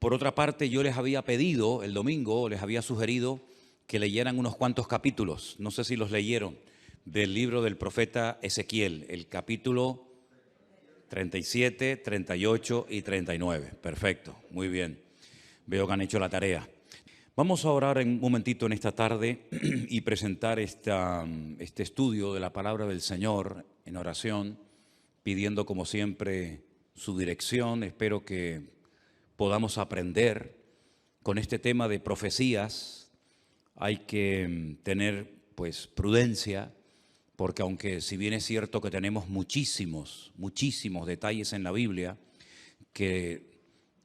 Por otra parte, yo les había pedido el domingo, les había sugerido que leyeran unos cuantos capítulos, no sé si los leyeron, del libro del profeta Ezequiel, el capítulo 37, 38 y 39. Perfecto, muy bien. Veo que han hecho la tarea. Vamos a orar un momentito en esta tarde y presentar este estudio de la palabra del Señor en oración, pidiendo como siempre su dirección. Espero que podamos aprender con este tema de profecías. Hay que tener pues prudencia, porque aunque si bien es cierto que tenemos muchísimos detalles en la Biblia que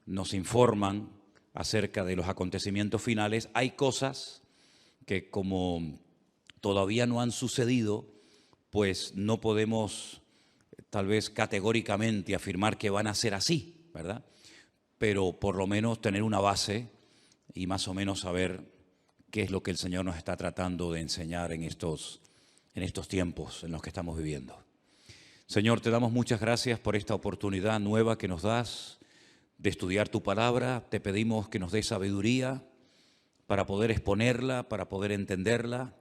nos informan acerca de los acontecimientos finales, hay cosas que como todavía no han sucedido, pues no podemos tal vez categóricamente afirmar que van a ser así, ¿verdad? Pero por lo menos tener una base y más o menos saber qué es lo que el Señor nos está tratando de enseñar en estos tiempos en los que estamos viviendo. Señor, te damos muchas gracias por esta oportunidad nueva que nos das de estudiar tu palabra. Te pedimos que nos des sabiduría para poder exponerla, para poder entenderla,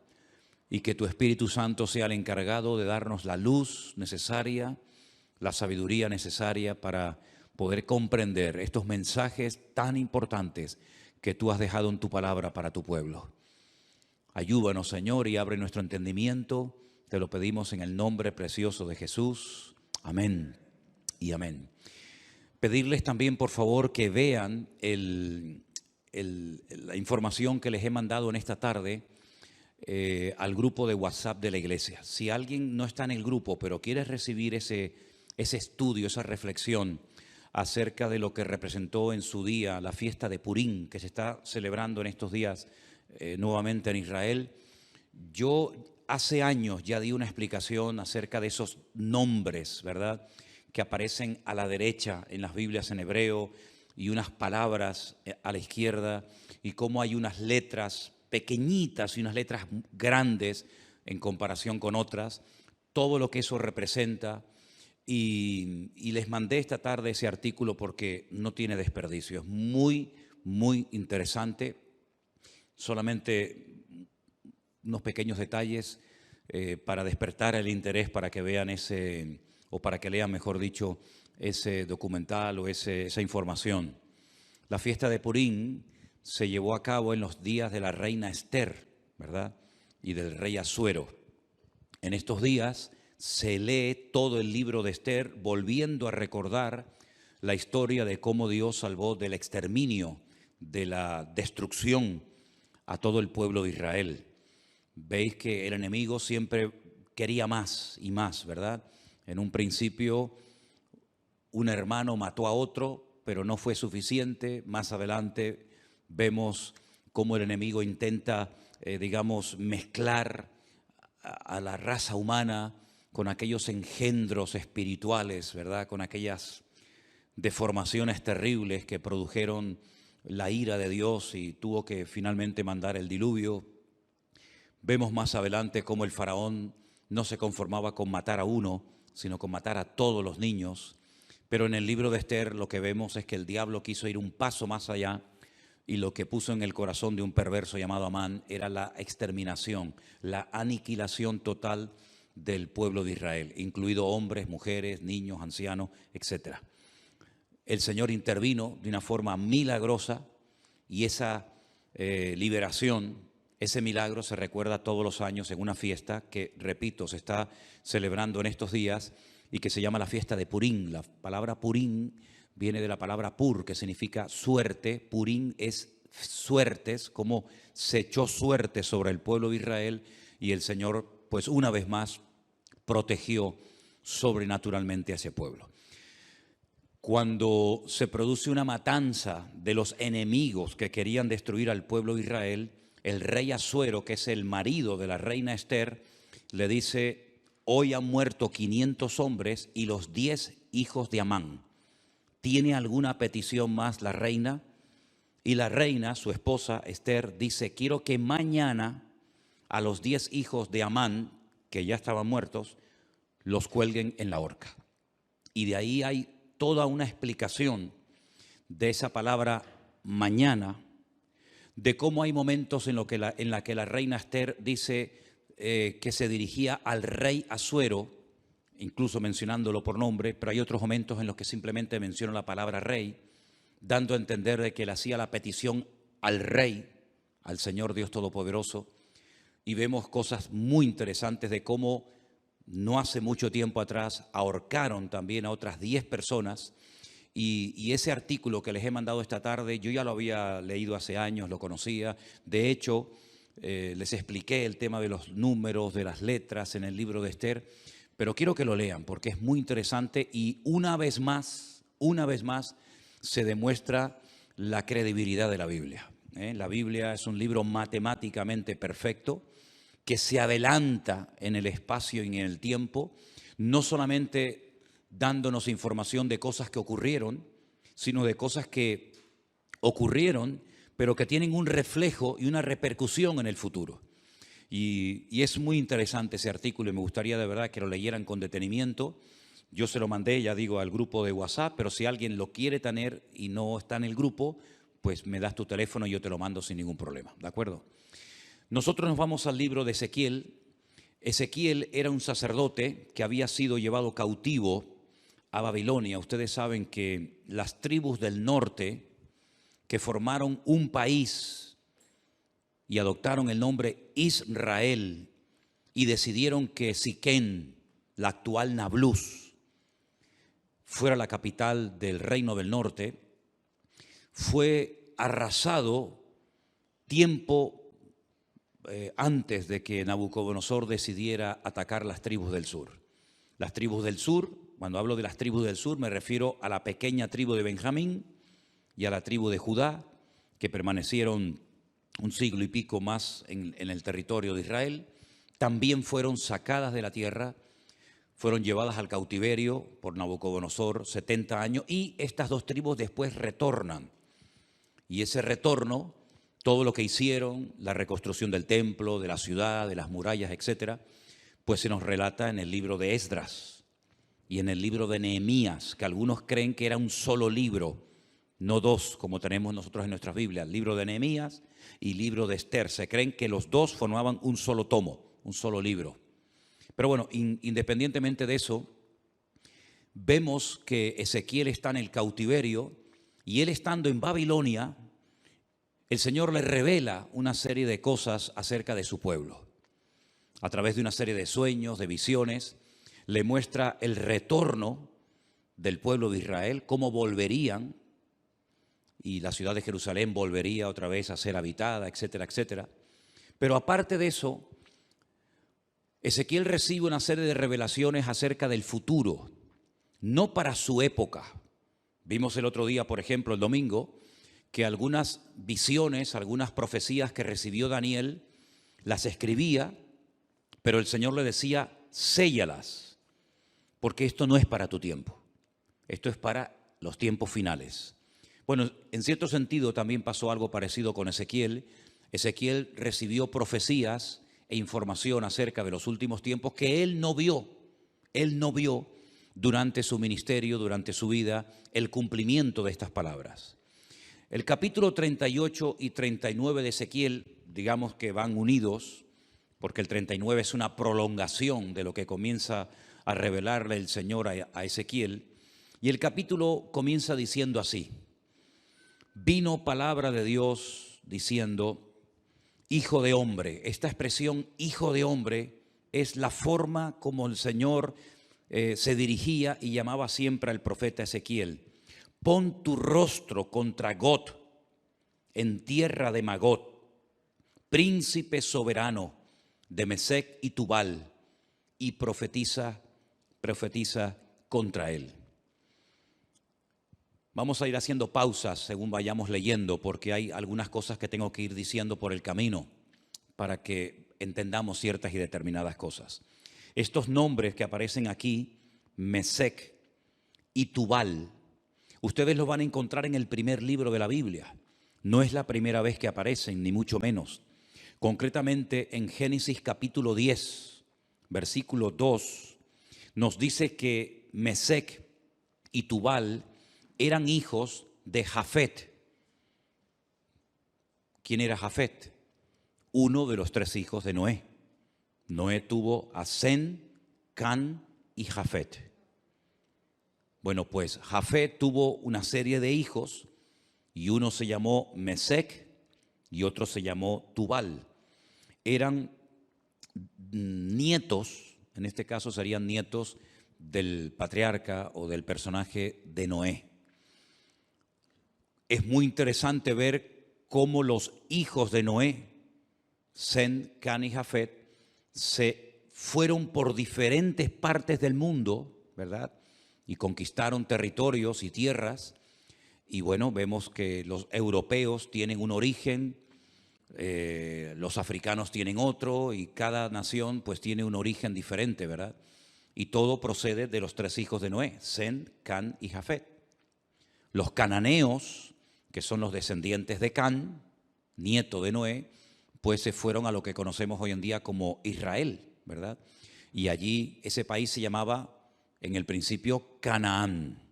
y que tu Espíritu Santo sea el encargado de darnos la luz necesaria, la sabiduría necesaria para poder comprender estos mensajes tan importantes que tú has dejado en tu palabra para tu pueblo. Ayúdanos, Señor, y abre nuestro entendimiento. Te lo pedimos en el nombre precioso de Jesús. Amén y amén. Pedirles también, por favor, que vean la información que les he mandado en esta tarde al grupo de WhatsApp de la iglesia. Si alguien no está en el grupo, pero quiere recibir ese estudio, esa reflexión acerca de lo que representó en su día la fiesta de Purim, que se está celebrando en estos días nuevamente en Israel. Yo hace años ya di una explicación acerca de esos nombres, ¿verdad?, que aparecen a la derecha en las Biblias en hebreo y unas palabras a la izquierda, y cómo hay unas letras pequeñitas y unas letras grandes en comparación con otras, todo lo que eso representa. Y les mandé esta tarde ese artículo porque no tiene desperdicio, es muy interesante. Solamente unos pequeños detalles para despertar el interés, para que vean o para que lean, mejor dicho, ese documental o esa información. La fiesta de Purim se llevó a cabo en los días de la reina Esther, ¿verdad?, y del rey Asuero. En estos días se lee todo el libro de Esther, volviendo a recordar la historia de cómo Dios salvó del exterminio, de la destrucción a todo el pueblo de Israel. Veis que el enemigo siempre quería más y más, ¿verdad? En un principio un hermano mató a otro, pero no fue suficiente. Más adelante vemos cómo el enemigo intenta, mezclar a la raza humana con aquellos engendros espirituales, ¿verdad?, con aquellas deformaciones terribles que produjeron la ira de Dios y tuvo que finalmente mandar el diluvio. Vemos más adelante cómo el faraón no se conformaba con matar a uno, sino con matar a todos los niños. Pero en el libro de Esther lo que vemos es que el diablo quiso ir un paso más allá, y lo que puso en el corazón de un perverso llamado Amán era la exterminación, la aniquilación total del pueblo de Israel, incluido hombres, mujeres, niños, ancianos, etc. El Señor intervino de una forma milagrosa, y esa liberación, ese milagro se recuerda todos los años en una fiesta que, repito, se está celebrando en estos días y que se llama la fiesta de Purim. La palabra Purim viene de la palabra pur, que significa suerte. Purim es suertes, como se echó suerte sobre el pueblo de Israel, y el Señor, pues una vez más, protegió sobrenaturalmente a ese pueblo. Cuando se produce una matanza de los enemigos que querían destruir al pueblo de Israel, el rey Asuero, que es el marido de la reina Esther, le dice: hoy han muerto 500 hombres y los 10 hijos de Amán. ¿Tiene alguna petición más la reina? Y la reina, su esposa Esther, dice: quiero que mañana a los 10 hijos de Amán, que ya estaban muertos, los cuelguen en la horca. Y de ahí hay toda una explicación de esa palabra mañana, de cómo hay momentos en la que la reina Esther dice que se dirigía al rey Asuero, incluso mencionándolo por nombre, pero hay otros momentos en los que simplemente menciona la palabra rey, dando a entender de que le hacía la petición al rey, al Señor Dios Todopoderoso, y vemos cosas muy interesantes de cómo no hace mucho tiempo atrás ahorcaron también a otras 10 personas, y ese artículo que les he mandado esta tarde, yo ya lo había leído hace años, lo conocía, de hecho, les expliqué el tema de los números, de las letras en el libro de Esther, pero quiero que lo lean porque es muy interesante y una vez más se demuestra la credibilidad de la Biblia. La Biblia es un libro matemáticamente perfecto que se adelanta en el espacio y en el tiempo, no solamente dándonos información de cosas que ocurrieron, sino de cosas que ocurrieron, pero que tienen un reflejo y una repercusión en el futuro. Y es muy interesante ese artículo y me gustaría de verdad que lo leyeran con detenimiento. Yo se lo mandé, ya digo, al grupo de WhatsApp, pero si alguien lo quiere tener y no está en el grupo, pues me das tu teléfono y yo te lo mando sin ningún problema, ¿de acuerdo? Nosotros nos vamos al libro de Ezequiel. Ezequiel era un sacerdote que había sido llevado cautivo a Babilonia. Ustedes saben que las tribus del norte que formaron un país y adoptaron el nombre Israel y decidieron que Siquén, la actual Nablus, fuera la capital del reino del norte, fue arrasado tiempo antes de que Nabucodonosor decidiera atacar las tribus del sur. Las tribus del sur, cuando hablo de las tribus del sur, me refiero a la pequeña tribu de Benjamín y a la tribu de Judá, que permanecieron un siglo y pico más en el territorio de Israel. También fueron sacadas de la tierra, fueron llevadas al cautiverio por Nabucodonosor 70 años y estas dos tribus después retornan. Y ese retorno, todo lo que hicieron, la reconstrucción del templo, de la ciudad, de las murallas, etcétera, pues se nos relata en el libro de Esdras y en el libro de Nehemías, que algunos creen que era un solo libro, no dos como tenemos nosotros en nuestras Biblias, el libro de Nehemías y el libro de Esther. Se creen que los dos formaban un solo tomo, un solo libro. Pero bueno, independientemente de eso, vemos que Ezequiel está en el cautiverio y él estando en Babilonia, el Señor le revela una serie de cosas acerca de su pueblo. A través de una serie de sueños, de visiones, le muestra el retorno del pueblo de Israel, cómo volverían y la ciudad de Jerusalén volvería otra vez a ser habitada, etcétera, etcétera. Pero aparte de eso, Ezequiel recibe una serie de revelaciones acerca del futuro, no para su época. Vimos el otro día, por ejemplo, el domingo, que algunas visiones, algunas profecías que recibió Daniel, las escribía, pero el Señor le decía, séllalas, porque esto no es para tu tiempo, esto es para los tiempos finales. Bueno, en cierto sentido también pasó algo parecido con Ezequiel. Ezequiel recibió profecías e información acerca de los últimos tiempos que él no vio durante su ministerio, durante su vida, el cumplimiento de estas palabras. El capítulo 38 y 39 de Ezequiel, digamos que van unidos, porque el 39 es una prolongación de lo que comienza a revelarle el Señor a Ezequiel. Y el capítulo comienza diciendo así: vino palabra de Dios diciendo, hijo de hombre. Esta expresión, hijo de hombre, es la forma como el Señor se dirigía y llamaba siempre al profeta Ezequiel. Pon tu rostro contra Gog, en tierra de Magog, príncipe soberano de Mesec y Tubal, y profetiza contra él. Vamos a ir haciendo pausas según vayamos leyendo, porque hay algunas cosas que tengo que ir diciendo por el camino para que entendamos ciertas y determinadas cosas. Estos nombres que aparecen aquí, Mesec y Tubal, ustedes los van a encontrar en el primer libro de la Biblia. No es la primera vez que aparecen, ni mucho menos. Concretamente en Génesis capítulo 10, versículo 2, nos dice que Mesec y Tubal eran hijos de Jafet. ¿Quién era Jafet? Uno de los 3 hijos de Noé. Noé tuvo a Sem, Can y Jafet. Bueno, pues Jafet tuvo una serie de hijos y uno se llamó Mesec y otro se llamó Tubal. Eran nietos, en este caso serían nietos del patriarca o del personaje de Noé. Es muy interesante ver cómo los hijos de Noé, Sem, Can y Jafet, se fueron por diferentes partes del mundo, ¿verdad? Y conquistaron territorios y tierras. Y bueno, vemos que los europeos tienen un origen, los africanos tienen otro, y cada nación pues tiene un origen diferente, ¿verdad? Y todo procede de los 3 hijos de Noé, Sem, Can y Jafet. Los cananeos, que son los descendientes de Can, nieto de Noé, pues se fueron a lo que conocemos hoy en día como Israel, ¿verdad? Y allí ese país se llamaba en el principio Canaán.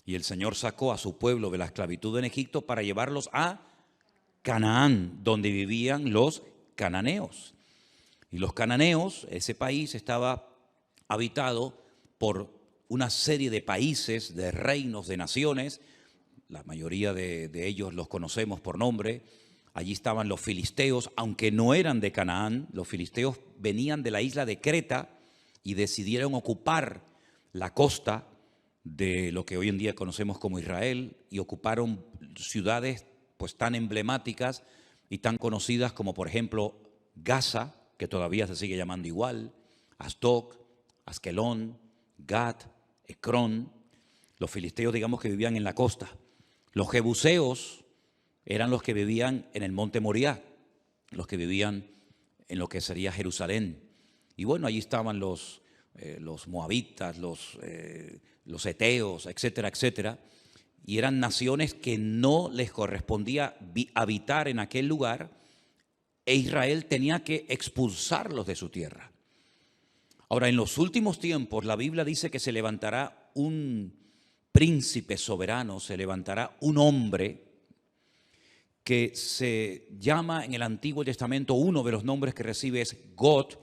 Y el Señor sacó a su pueblo de la esclavitud en Egipto para llevarlos a Canaán, donde vivían los cananeos. Y los cananeos, ese país estaba habitado por una serie de países, de reinos, de naciones. La mayoría de ellos los conocemos por nombre. Allí estaban los filisteos, aunque no eran de Canaán. Los filisteos venían de la isla de Creta y decidieron ocupar la costa de lo que hoy en día conocemos como Israel, y ocuparon ciudades pues tan emblemáticas y tan conocidas como por ejemplo Gaza, que todavía se sigue llamando igual, Asdod, Askelón, Gat, Ecrón. Los filisteos, digamos, que vivían en la costa. Los jebuseos eran los que vivían en el monte Moriah, los que vivían en lo que sería Jerusalén. Y bueno, allí estaban los moabitas, los eteos, etcétera, etcétera. Y eran naciones que no les correspondía habitar en aquel lugar, e Israel tenía que expulsarlos de su tierra. Ahora, en los últimos tiempos, la Biblia dice que se levantará un príncipe soberano, se levantará un hombre que se llama en el Antiguo Testamento, uno de los nombres que recibe es God,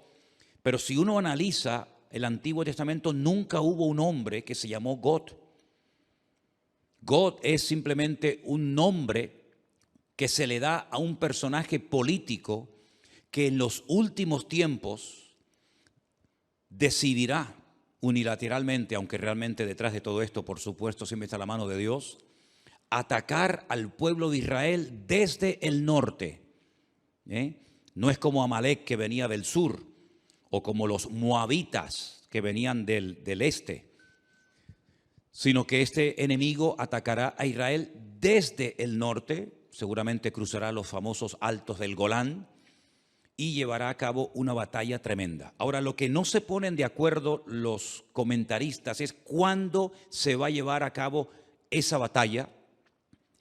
pero si uno analiza el Antiguo Testamento, nunca hubo un hombre que se llamó God. God es simplemente un nombre que se le da a un personaje político que en los últimos tiempos decidirá unilateralmente, aunque realmente detrás de todo esto, por supuesto, siempre está la mano de Dios, atacar al pueblo de Israel desde el norte. No es como Amalek, que venía del sur, o como los moabitas, que venían del este, sino que este enemigo atacará a Israel desde el norte, seguramente cruzará los famosos altos del Golán y llevará a cabo una batalla tremenda. Ahora, lo que no se ponen de acuerdo los comentaristas es cuándo se va a llevar a cabo esa batalla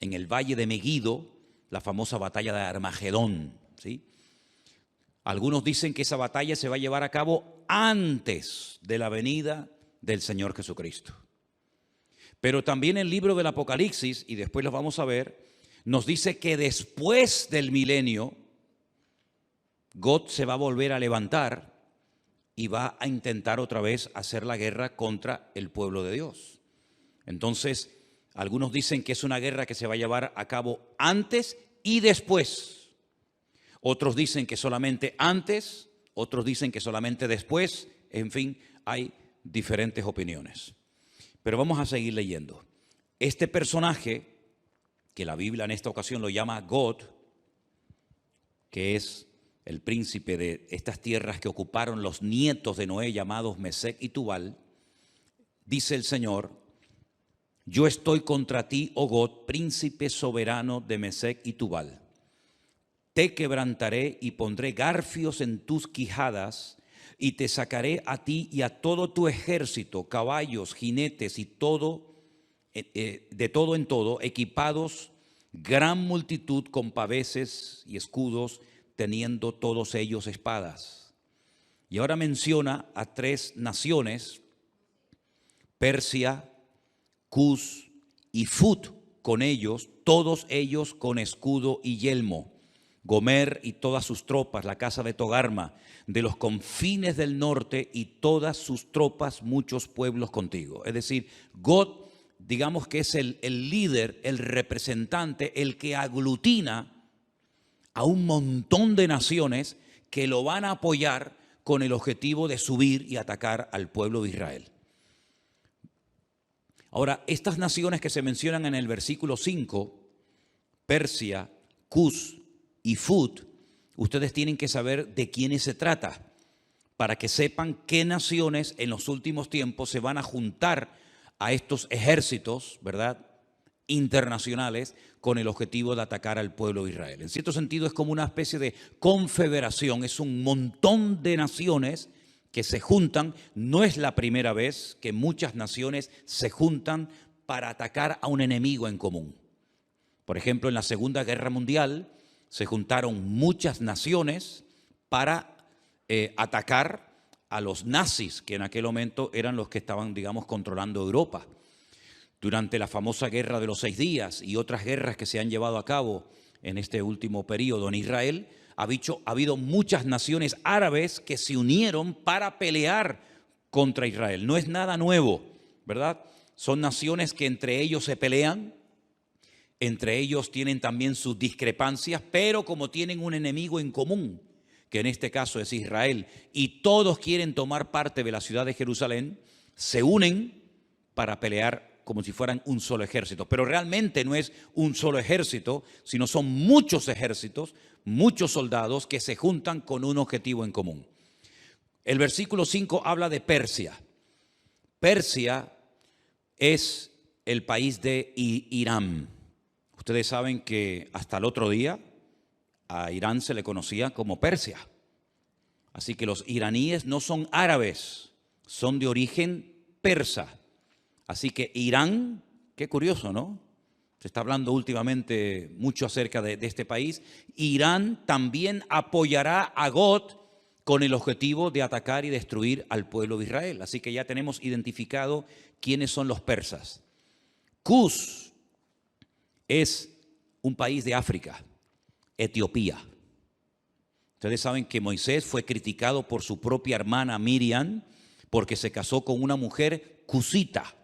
en el valle de Meguido, la famosa batalla de Armagedón, ¿sí? Algunos dicen que esa batalla se va a llevar a cabo antes de la venida del Señor Jesucristo. Pero también el libro del Apocalipsis, y después lo vamos a ver, nos dice que después del milenio, God se va a volver a levantar y va a intentar otra vez hacer la guerra contra el pueblo de Dios. Entonces, algunos dicen que es una guerra que se va a llevar a cabo antes y después. Otros dicen que solamente antes, otros dicen que solamente después. En fin, hay diferentes opiniones. Pero vamos a seguir leyendo. Este personaje, que la Biblia en esta ocasión lo llama God, que es el príncipe de estas tierras que ocuparon los nietos de Noé, llamados Mesec y Tubal, dice el Señor: yo estoy contra ti, oh God, príncipe soberano de Mesec y Tubal. Te quebrantaré y pondré garfios en tus quijadas, y te sacaré a ti y a todo tu ejército, caballos, jinetes y todo, de todo en todo, equipados, gran multitud con paveses y escudos, teniendo todos ellos espadas. Y ahora menciona a 3 naciones: Persia, Cus y Fut, con ellos, todos ellos con escudo y yelmo. Gomer y todas sus tropas, la casa de Togarma, de los confines del norte y todas sus tropas, muchos pueblos contigo. Es decir, Gog, digamos que es el líder, el representante, el que aglutina a un montón de naciones que lo van a apoyar con el objetivo de subir y atacar al pueblo de Israel. Ahora, estas naciones que se mencionan en el versículo 5, Persia, Cus y Fut, ustedes tienen que saber de quiénes se trata, para que sepan qué naciones en los últimos tiempos se van a juntar a estos ejércitos, ¿verdad?, internacionales, con el objetivo de atacar al pueblo de Israel. En cierto sentido es como una especie de confederación, es un montón de naciones que se juntan. No es la primera vez que muchas naciones se juntan para atacar a un enemigo en común. Por ejemplo, en la Segunda Guerra Mundial se juntaron muchas naciones para atacar a los nazis, que en aquel momento eran los que estaban, digamos, controlando Europa. Durante la famosa Guerra de los 6 días y otras guerras que se han llevado a cabo en este último periodo en Israel, ha habido muchas naciones árabes que se unieron para pelear contra Israel. No es nada nuevo, ¿verdad? Son naciones que entre ellos se pelean, entre ellos tienen también sus discrepancias, pero como tienen un enemigo en común, que en este caso es Israel, y todos quieren tomar parte de la ciudad de Jerusalén, se unen para pelear como si fueran un solo ejército. Pero realmente no es un solo ejército, sino son muchos ejércitos, muchos soldados que se juntan con un objetivo en común. El versículo 5 habla de Persia. Persia es el país de Irán. Ustedes saben que hasta el otro día a Irán se le conocía como Persia. Así que los iraníes no son árabes, son de origen persa. Así que Irán, qué curioso, ¿no? Se está hablando últimamente mucho acerca de este país. Irán también apoyará a Gog con el objetivo de atacar y destruir al pueblo de Israel. Así que ya tenemos identificado quiénes son los persas. Cus es un país de África, Etiopía. Ustedes saben que Moisés fue criticado por su propia hermana Miriam porque se casó con una mujer cusita.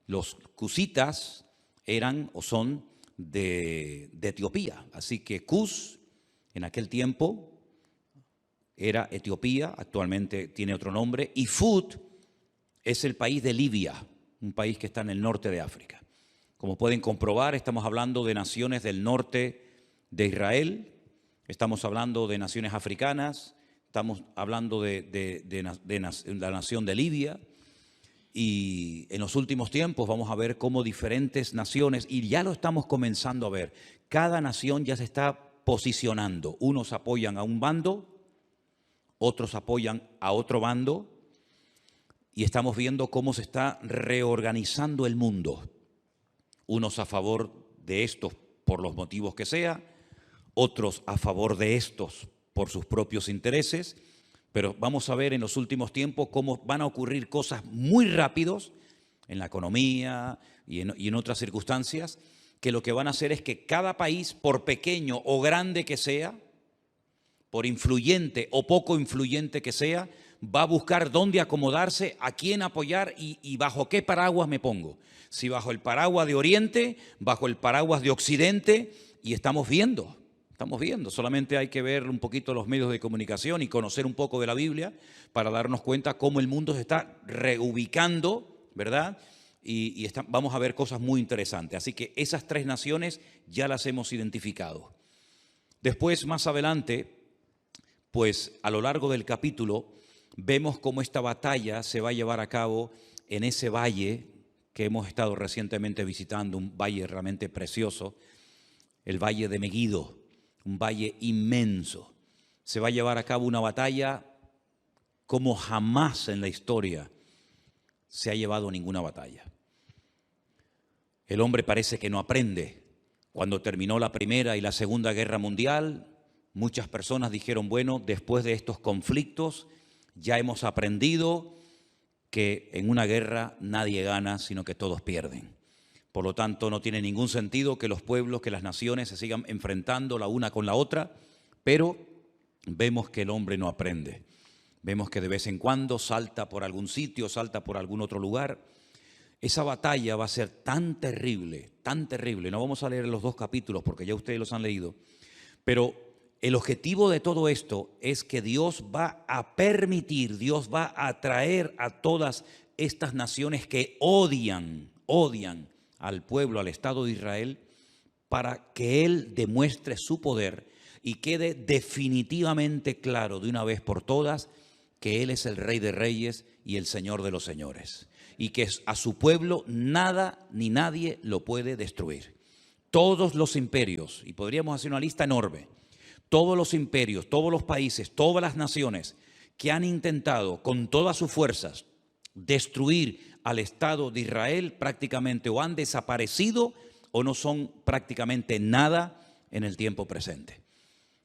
Los cusitas eran o son de Etiopía. Así que Cus en aquel tiempo era Etiopía, actualmente tiene otro nombre, y Fut es el país de Libia, un país que está en el norte de África. Como pueden comprobar, estamos hablando de naciones del norte de Israel, estamos hablando de naciones africanas, estamos hablando de la nación de Libia. Y en los últimos tiempos vamos a ver cómo diferentes naciones, y ya lo estamos comenzando a ver, cada nación ya se está posicionando. Unos apoyan a un bando, otros apoyan a otro bando, y estamos viendo cómo se está reorganizando el mundo. Unos a favor de estos por los motivos que sea, otros a favor de estos por sus propios intereses. Pero vamos a ver en los últimos tiempos cómo van a ocurrir cosas muy rápidos en la economía y en otras circunstancias, que lo que van a hacer es que cada país, por pequeño o grande que sea, por influyente o poco influyente que sea, va a buscar dónde acomodarse, a quién apoyar y bajo qué paraguas me pongo. Si bajo el paraguas de Oriente, bajo el paraguas de Occidente, y estamos viendo, solamente hay que ver un poquito los medios de comunicación y conocer un poco de la Biblia para darnos cuenta cómo el mundo se está reubicando, ¿verdad? Y vamos a ver cosas muy interesantes. Así que esas 3 naciones ya las hemos identificado. Después, más adelante, pues a lo largo del capítulo, vemos cómo esta batalla se va a llevar a cabo en ese valle que hemos estado recientemente visitando, un valle realmente precioso, el valle de Megiddo, un valle inmenso. Se va a llevar a cabo una batalla como jamás en la historia se ha llevado ninguna batalla. El hombre parece que no aprende. Cuando terminó la Primera y la Segunda Guerra Mundial, muchas personas dijeron, bueno, después de estos conflictos ya hemos aprendido que en una guerra nadie gana, sino que todos pierden. Por lo tanto, no tiene ningún sentido que los pueblos, que las naciones se sigan enfrentando la una con la otra, pero vemos que el hombre no aprende. Vemos que de vez en cuando salta por algún sitio, salta por algún otro lugar. Esa batalla va a ser tan terrible, tan terrible. No vamos a leer los 2 capítulos porque ya ustedes los han leído, pero el objetivo de todo esto es que Dios va a permitir, Dios va a traer a todas estas naciones que odian al pueblo, al Estado de Israel, para que Él demuestre su poder y quede definitivamente claro de una vez por todas que Él es el Rey de Reyes y el Señor de los Señores, y que a su pueblo nada ni nadie lo puede destruir. Todos los imperios, y podríamos hacer una lista enorme, todos los imperios, todos los países, todas las naciones que han intentado con todas sus fuerzas destruir al Estado de Israel prácticamente o han desaparecido o no son prácticamente nada en el tiempo presente.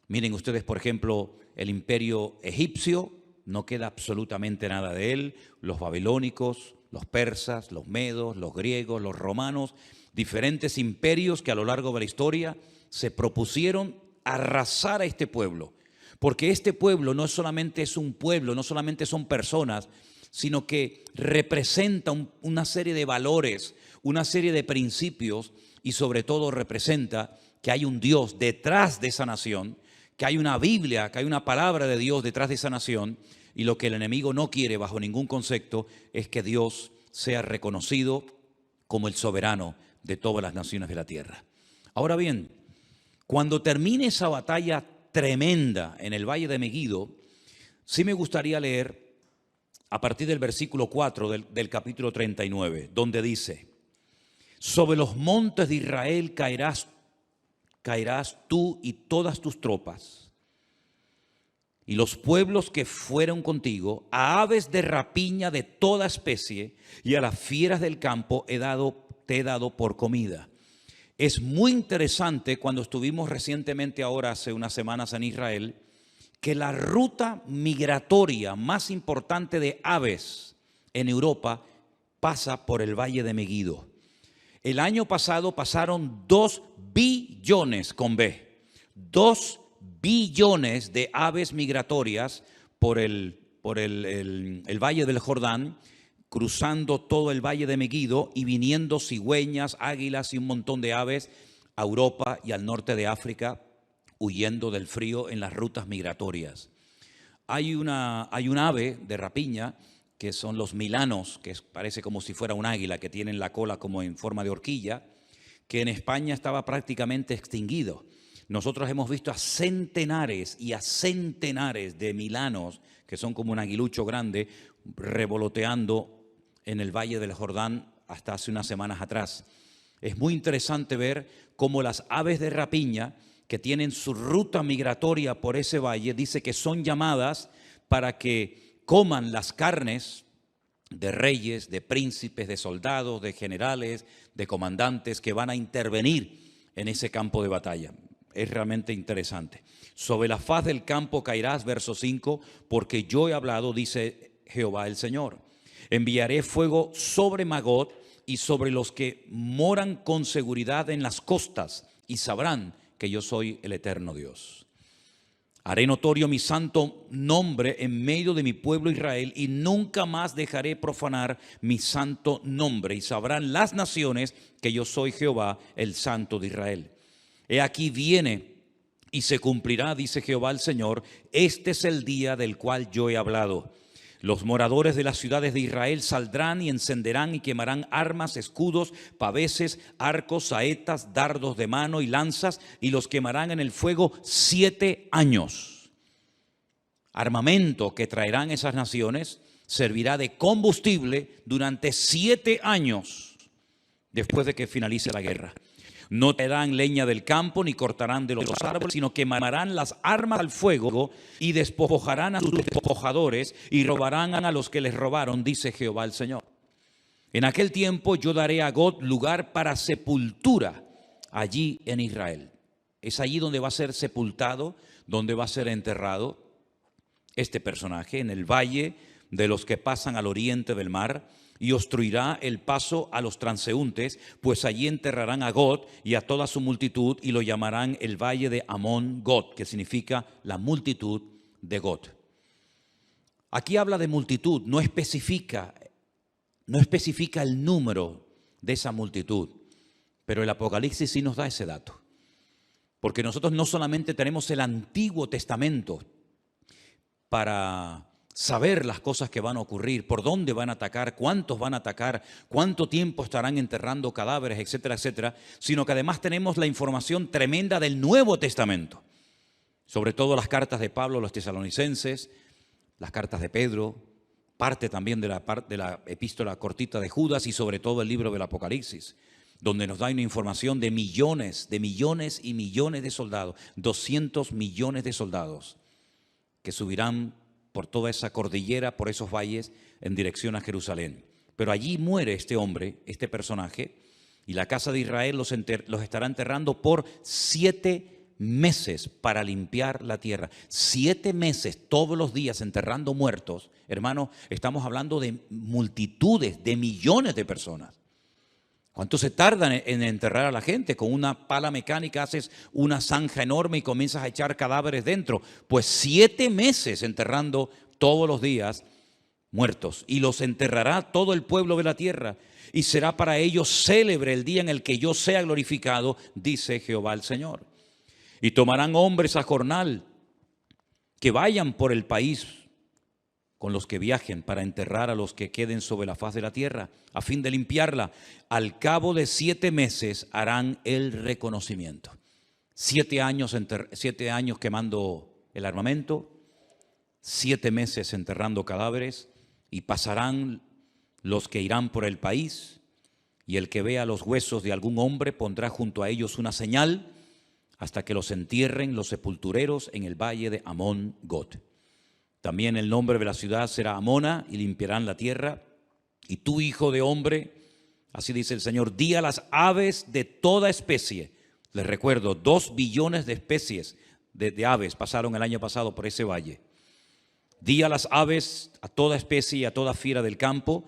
Miren ustedes, por ejemplo, el imperio egipcio, no queda absolutamente nada de él, los babilónicos, los persas, los medos, los griegos, los romanos, diferentes imperios que a lo largo de la historia se propusieron arrasar a este pueblo, porque este pueblo no solamente es un pueblo, no solamente son personas, sino que representa una serie de valores, una serie de principios y sobre todo representa que hay un Dios detrás de esa nación, que hay una Biblia, que hay una palabra de Dios detrás de esa nación, y lo que el enemigo no quiere bajo ningún concepto es que Dios sea reconocido como el soberano de todas las naciones de la tierra. Ahora bien, cuando termine esa batalla tremenda en el Valle de Megiddo, sí me gustaría leer a partir del versículo 4 del capítulo 39, donde dice: sobre los montes de Israel caerás tú y todas tus tropas, y los pueblos que fueron contigo, a aves de rapiña de toda especie, y a las fieras del campo te he dado por comida. Es muy interesante cuando estuvimos recientemente ahora, hace unas semanas en Israel, que la ruta migratoria más importante de aves en Europa pasa por el Valle de Megiddo. El año pasado pasaron 2 billones con B, 2 billones de aves migratorias por el Valle del Jordán, cruzando todo el Valle de Megiddo y viniendo cigüeñas, águilas y un montón de aves a Europa y al norte de África, huyendo del frío en las rutas migratorias. Hay un ave de rapiña que son los milanos, que parece como si fuera un águila, que tienen la cola como en forma de horquilla, que en España estaba prácticamente extinguido. Nosotros hemos visto a centenares y a centenares de milanos, que son como un aguilucho grande, revoloteando en el Valle del Jordán hasta hace unas semanas atrás. Es muy interesante ver cómo las aves de rapiña que tienen su ruta migratoria por ese valle, dice que son llamadas para que coman las carnes de reyes, de príncipes, de soldados, de generales, de comandantes que van a intervenir en ese campo de batalla. Es realmente interesante. Sobre la faz del campo caerás, verso 5, porque yo he hablado, dice Jehová el Señor. Enviaré fuego sobre Magog y sobre los que moran con seguridad en las costas, y sabrán que yo soy el eterno Dios. Haré notorio mi santo nombre en medio de mi pueblo Israel, y nunca más dejaré profanar mi santo nombre, y sabrán las naciones que yo soy Jehová, el Santo de Israel. He aquí viene y se cumplirá, dice Jehová el Señor, este es el día del cual yo he hablado. Los moradores de las ciudades de Israel saldrán y encenderán y quemarán armas, escudos, paveses, arcos, saetas, dardos de mano y lanzas, y los quemarán en el fuego 7 años. Armamento que traerán esas naciones servirá de combustible durante 7 años después de que finalice la guerra. No traerán leña del campo ni cortarán de los árboles, sino quemarán las armas al fuego y despojarán a sus despojadores y robarán a los que les robaron, dice Jehová el Señor. En aquel tiempo yo daré a Gog lugar para sepultura allí en Israel. Es allí donde va a ser sepultado, donde va a ser enterrado este personaje, en el valle de los que pasan al oriente del mar, y obstruirá el paso a los transeúntes, pues allí enterrarán a Gog y a toda su multitud, y lo llamarán el valle de Amón Gog, que significa la multitud de Gog. Aquí habla de multitud, no especifica el número de esa multitud, pero el Apocalipsis sí nos da ese dato. Porque nosotros no solamente tenemos el Antiguo Testamento para saber las cosas que van a ocurrir, por dónde van a atacar, cuántos van a atacar, cuánto tiempo estarán enterrando cadáveres, etcétera, etcétera, sino que además tenemos la información tremenda del Nuevo Testamento, sobre todo las cartas de Pablo a los tesalonicenses, las cartas de Pedro, parte también de la epístola cortita de Judas y sobre todo el libro del Apocalipsis, donde nos da una información de millones y millones de soldados, 200 millones de soldados que subirán por toda esa cordillera, por esos valles, en dirección a Jerusalén. Pero allí muere este hombre, este personaje, y la casa de Israel los estará enterrando por 7 meses para limpiar la tierra. 7 meses, todos los días enterrando muertos. Hermano, estamos hablando de multitudes, de millones de personas. ¿Cuánto se tardan en enterrar a la gente? Con una pala mecánica haces una zanja enorme y comienzas a echar cadáveres dentro. Pues 7 meses enterrando todos los días muertos. Y los enterrará todo el pueblo de la tierra. Y será para ellos célebre el día en el que yo sea glorificado, dice Jehová el Señor. Y tomarán hombres a jornal que vayan por el país con los que viajen para enterrar a los que queden sobre la faz de la tierra, a fin de limpiarla. Al cabo de 7 meses harán el reconocimiento. 7 años quemando el armamento, 7 meses enterrando cadáveres, y pasarán los que irán por el país, y el que vea los huesos de algún hombre pondrá junto a ellos una señal, hasta que los entierren los sepultureros en el valle de Amón Gog. También el nombre de la ciudad será Amona, y limpiarán la tierra. Y tú, hijo de hombre, así dice el Señor, di a las aves de toda especie. Les recuerdo, 2 billones de especies de aves pasaron el año pasado por ese valle. Di a las aves, a toda especie y a toda fiera del campo,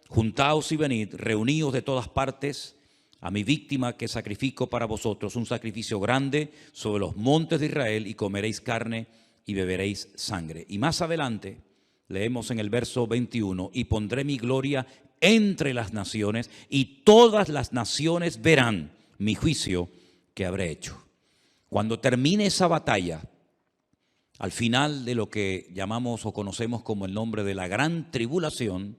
juntaos y venid, reuníos de todas partes, a mi víctima que sacrifico para vosotros, un sacrificio grande sobre los montes de Israel, y comeréis carne y beberéis sangre. Y más adelante leemos en el verso 21, y pondré mi gloria entre las naciones, y todas las naciones verán mi juicio que habré hecho. Cuando termine esa batalla, al final de lo que llamamos o conocemos como el nombre de la gran tribulación,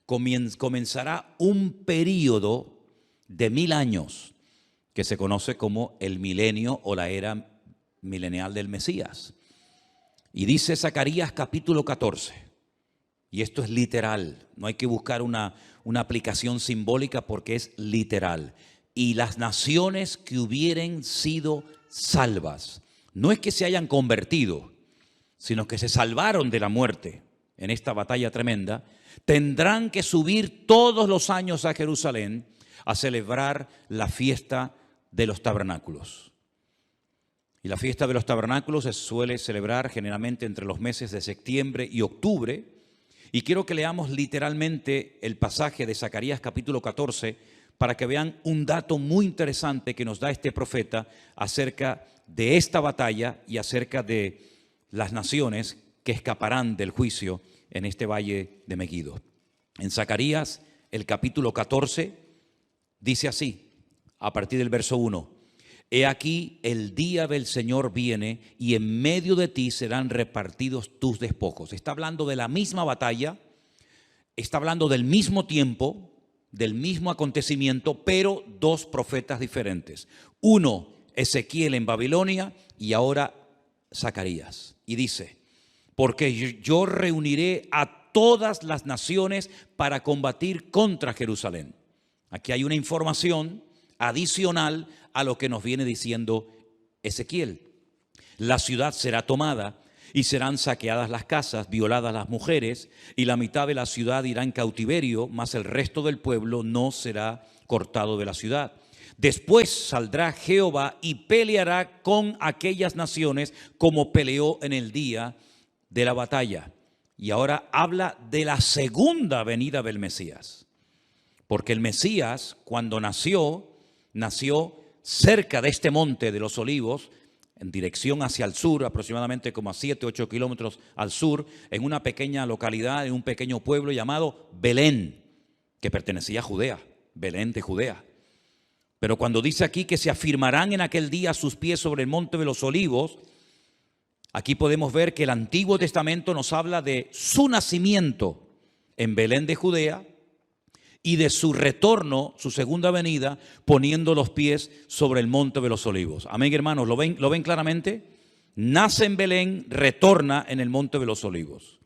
comenzará un período de 1000 años que se conoce como el milenio o la era milenial del Mesías. Y dice Zacarías capítulo 14, y esto es literal, no hay que buscar una aplicación simbólica porque es literal. Y las naciones que hubieren sido salvas, no es que se hayan convertido, sino que se salvaron de la muerte en esta batalla tremenda, tendrán que subir todos los años a Jerusalén a celebrar la fiesta de los tabernáculos. Y la fiesta de los tabernáculos se suele celebrar generalmente entre los meses de septiembre y octubre. Y quiero que leamos literalmente el pasaje de Zacarías capítulo 14 para que vean un dato muy interesante que nos da este profeta acerca de esta batalla y acerca de las naciones que escaparán del juicio en este valle de Megiddo. En Zacarías, el capítulo 14, dice así, a partir del verso 1. He aquí, el día del Señor viene, y en medio de ti serán repartidos tus despojos. Está hablando de la misma batalla, está hablando del mismo tiempo, del mismo acontecimiento, pero 2 profetas diferentes. Uno, Ezequiel en Babilonia, y ahora Zacarías. Y dice, porque yo reuniré a todas las naciones para combatir contra Jerusalén. Aquí hay una información adicional a lo que nos viene diciendo Ezequiel. La ciudad será tomada y serán saqueadas las casas, violadas las mujeres, y la mitad de la ciudad irá en cautiverio, mas el resto del pueblo no será cortado de la ciudad. Después saldrá Jehová y peleará con aquellas naciones como peleó en el día de la batalla. y ahora habla de la segunda venida del Mesías. Porque el Mesías, cuando nació cerca de este monte de los Olivos, en dirección hacia el sur, aproximadamente como a 7, 8 kilómetros al sur, en una pequeña localidad, en un pequeño pueblo llamado Belén, que pertenecía a Judea, Belén de Judea. Pero cuando dice aquí que se afirmarán en aquel día sus pies sobre el monte de los Olivos, aquí podemos ver que el Antiguo Testamento nos habla de su nacimiento en Belén de Judea y de su retorno, su segunda venida, poniendo los pies sobre el monte de los Olivos. Amén, hermanos, ¿lo ven claramente? Nace en Belén, retorna en el monte de los Olivos.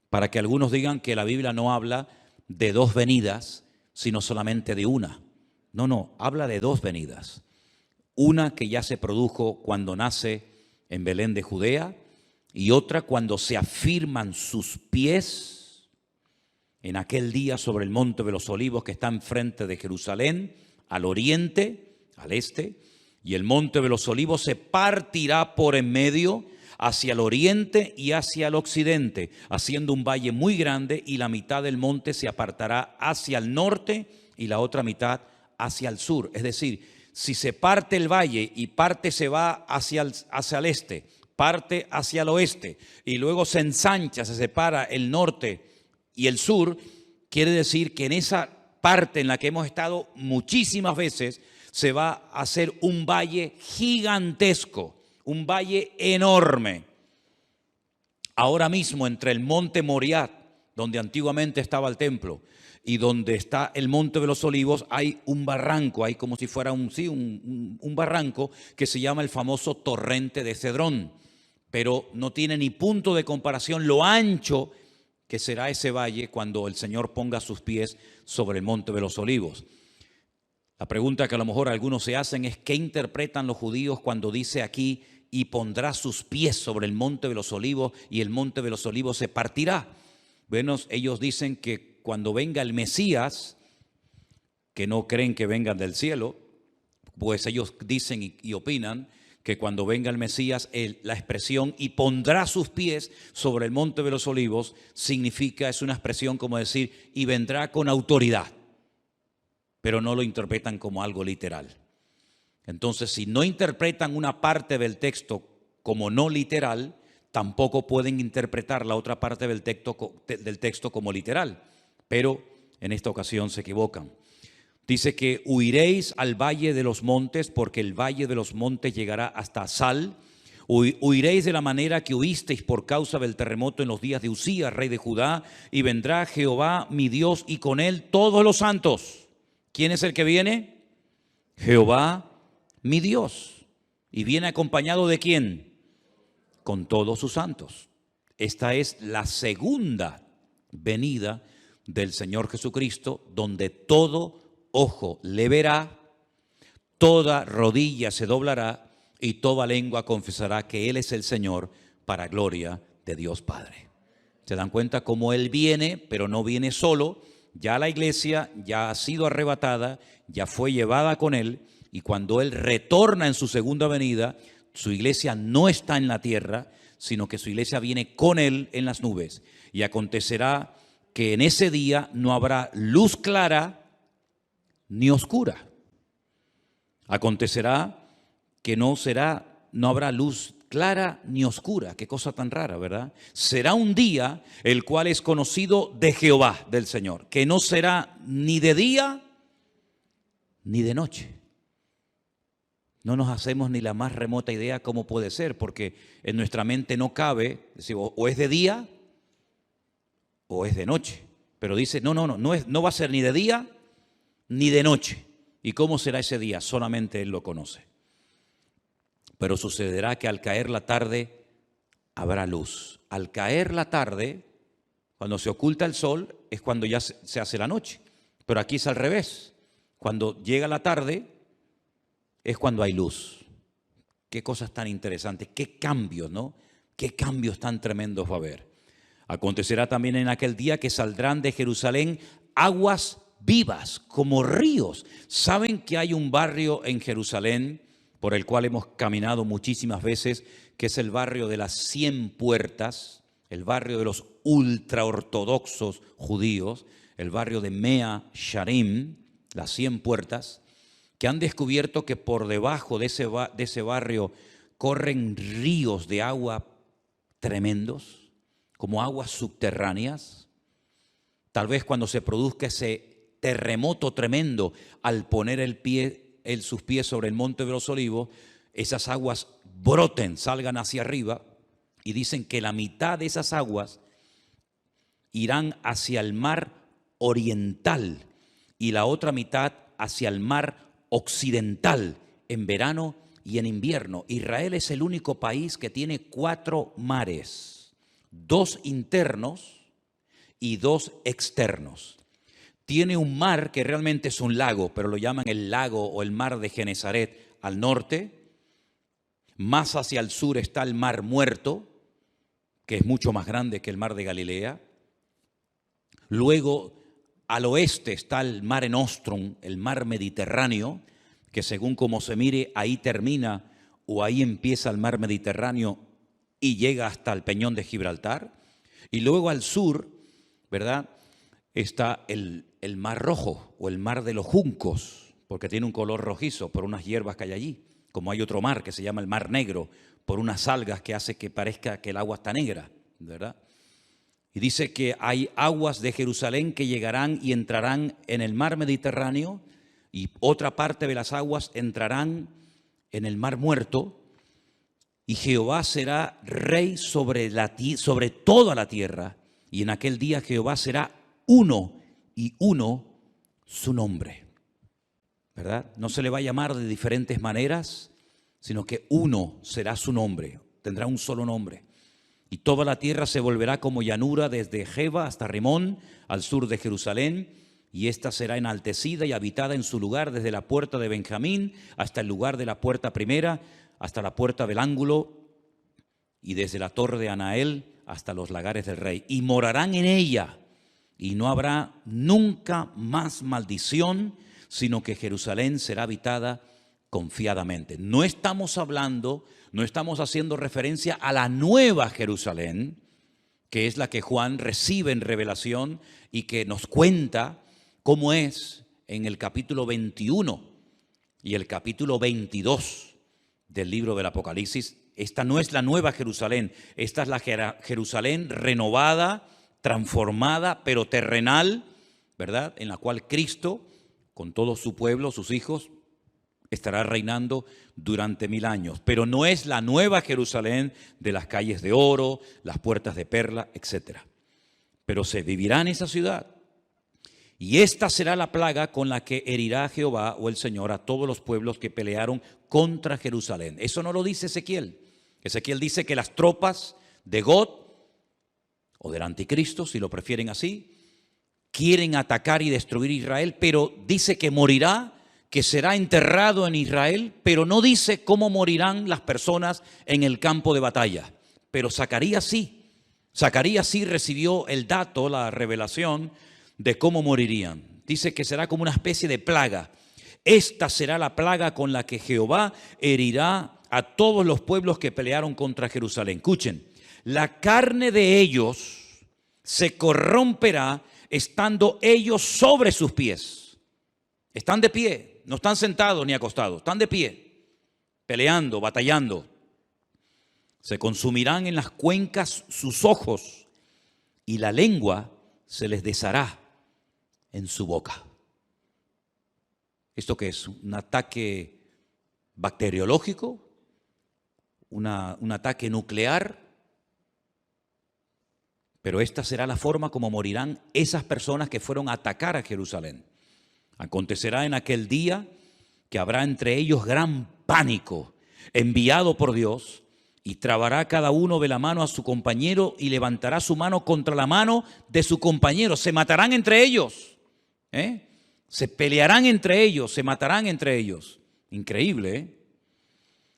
Para que algunos digan que la Biblia no habla de dos venidas, sino solamente de una. No, habla de dos venidas. Una que ya se produjo cuando nace en Belén de Judea y otra cuando se afirman sus pies en aquel día sobre el monte de los Olivos que está enfrente de Jerusalén, al oriente, al este, y el monte de los Olivos se partirá por en medio hacia el oriente y hacia el occidente, haciendo un valle muy grande, y la mitad del monte se apartará hacia el norte y la otra mitad hacia el sur. Es decir, si se parte el valle y parte se va hacia el este, parte hacia el oeste y luego se ensancha, se separa el norte y el sur, quiere decir que en esa parte en la que hemos estado muchísimas veces se va a hacer un valle gigantesco, un valle enorme. Ahora mismo entre el monte Moriah, donde antiguamente estaba el templo, y donde está el monte de los Olivos, hay un barranco, hay como si fuera un barranco que se llama el famoso torrente de Cedrón, pero no tiene ni punto de comparación lo ancho que será ese valle cuando el Señor ponga sus pies sobre el monte de los Olivos. La pregunta que a lo mejor algunos se hacen es: ¿qué interpretan los judíos cuando dice aquí y pondrá sus pies sobre el monte de los Olivos y el monte de los Olivos se partirá? Bueno, ellos dicen que cuando venga el Mesías, que no creen que vengan del cielo, pues ellos dicen y opinan que cuando venga el Mesías, la expresión "y pondrá sus pies sobre el monte de los Olivos" significa, es una expresión como decir "y vendrá con autoridad", pero no lo interpretan como algo literal. Entonces, si no interpretan una parte del texto como no literal, tampoco pueden interpretar la otra parte del texto como literal, pero en esta ocasión se equivocan. Dice que huiréis al valle de los montes, porque el valle de los montes llegará hasta Sal. Huiréis de la manera que huisteis por causa del terremoto en los días de Usías, rey de Judá, y vendrá Jehová mi Dios y con él todos los santos. ¿Quién es el que viene? Jehová mi Dios. ¿Y viene acompañado de quién? Con todos sus santos. Esta es la segunda venida del Señor Jesucristo, donde todo ojo le verá, toda rodilla se doblará y toda lengua confesará que Él es el Señor, para gloria de Dios Padre. ¿Se dan cuenta cómo Él viene, pero no viene solo? Ya la iglesia ya ha sido arrebatada, ya fue llevada con Él, y cuando Él retorna en su segunda venida, su iglesia no está en la tierra, sino que su iglesia viene con Él en las nubes. Y acontecerá que en ese día no habrá luz clara ni oscura. Acontecerá que no habrá luz clara ni oscura. Qué cosa tan rara, ¿verdad? Será un día el cual es conocido de Jehová, del Señor, que no será ni de día ni de noche. No nos hacemos ni la más remota idea cómo puede ser, porque en nuestra mente no cabe decir, o es de día o es de noche. Pero dice, no va a ser ni de día ni de noche. ¿Y cómo será ese día? Solamente Él lo conoce. Pero sucederá que al caer la tarde habrá luz. Al caer la tarde, cuando se oculta el sol, es cuando ya se hace la noche. Pero aquí es al revés. Cuando llega la tarde, es cuando hay luz. Qué cosas tan interesantes, qué cambios, ¿no? Qué cambios tan tremendos va a haber. Acontecerá también en aquel día que saldrán de Jerusalén aguas vivas como ríos. ¿Saben que hay un barrio en Jerusalén por el cual hemos caminado muchísimas veces, que es el barrio de las 100 puertas? el barrio de los ultraortodoxos judíos, el barrio de Mea Sharim, las 100 puertas, que han descubierto que por debajo de ese barrio corren ríos de agua tremendos, como aguas subterráneas. Tal vez cuando se produzca ese terremoto tremendo al poner sus pies sobre el Monte de los Olivos, esas aguas broten, salgan hacia arriba, y dicen que la mitad de esas aguas irán hacia el mar oriental y la otra mitad hacia el mar occidental en verano y en invierno. Israel es el único país que tiene 4 mares, 2 internos y 2 externos. Tiene un mar que realmente es un lago, pero lo llaman el lago o el mar de Genesaret al norte. Más hacia el sur está el mar Muerto, que es mucho más grande que el mar de Galilea. Luego, al oeste está el Mare Nostrum, el mar Mediterráneo, que según como se mire, ahí termina o ahí empieza el mar Mediterráneo y llega hasta el Peñón de Gibraltar. Y luego al sur, ¿verdad?, está el Mar Rojo o el Mar de los Juncos, porque tiene un color rojizo por unas hierbas que hay allí. Como hay otro mar que se llama el Mar Negro, por unas algas que hace que parezca que el agua está negra, ¿verdad? Y dice que hay aguas de Jerusalén que llegarán y entrarán en el mar Mediterráneo, y otra parte de las aguas entrarán en el Mar Muerto, y Jehová será rey sobre toda la tierra, y en aquel día Jehová será uno, y uno su nombre, ¿verdad? No se le va a llamar de diferentes maneras, sino que uno será su nombre, tendrá un solo nombre. Y toda la tierra se volverá como llanura desde Jeba hasta Rimón, al sur de Jerusalén, y ésta será enaltecida y habitada en su lugar desde la puerta de Benjamín hasta el lugar de la puerta primera, hasta la puerta del ángulo, y desde la torre de Anael hasta los lagares del rey. Y morarán en ella, y no habrá nunca más maldición, sino que Jerusalén será habitada confiadamente. No estamos haciendo referencia a la nueva Jerusalén, que es la que Juan recibe en revelación y que nos cuenta cómo es en el capítulo 21 y el capítulo 22 del libro del Apocalipsis. Esta no es la nueva Jerusalén, esta es la Jerusalén renovada, transformada, pero terrenal, ¿verdad?, en la cual Cristo, con todo su pueblo, sus hijos, estará reinando durante 1000 años. Pero no es la nueva Jerusalén de las calles de oro, las puertas de perla, etc. Pero se vivirá en esa ciudad. Y esta será la plaga con la que herirá Jehová o el Señor a todos los pueblos que pelearon contra Jerusalén. Eso no lo dice Ezequiel. Ezequiel dice que las tropas de Gog, o del anticristo, si lo prefieren así, quieren atacar y destruir Israel, pero dice que morirá, que será enterrado en Israel, pero no dice cómo morirán las personas en el campo de batalla. Pero Zacarías sí recibió el dato, la revelación de cómo morirían. Dice que será como una especie de plaga. Esta será la plaga con la que Jehová herirá a todos los pueblos que pelearon contra Jerusalén. Escuchen, la carne de ellos se corromperá estando ellos sobre sus pies. Están de pie, no están sentados ni acostados, están de pie, peleando, batallando. Se consumirán en las cuencas sus ojos y la lengua se les deshará en su boca. ¿Esto qué es? ¿Un ataque bacteriológico? ¿Un ataque nuclear? Pero esta será la forma como morirán esas personas que fueron a atacar a Jerusalén. Acontecerá en aquel día que habrá entre ellos gran pánico enviado por Dios, y trabará cada uno de la mano a su compañero y levantará su mano contra la mano de su compañero. Se matarán entre ellos, se pelearán entre ellos, se matarán entre ellos. Increíble, ¿eh?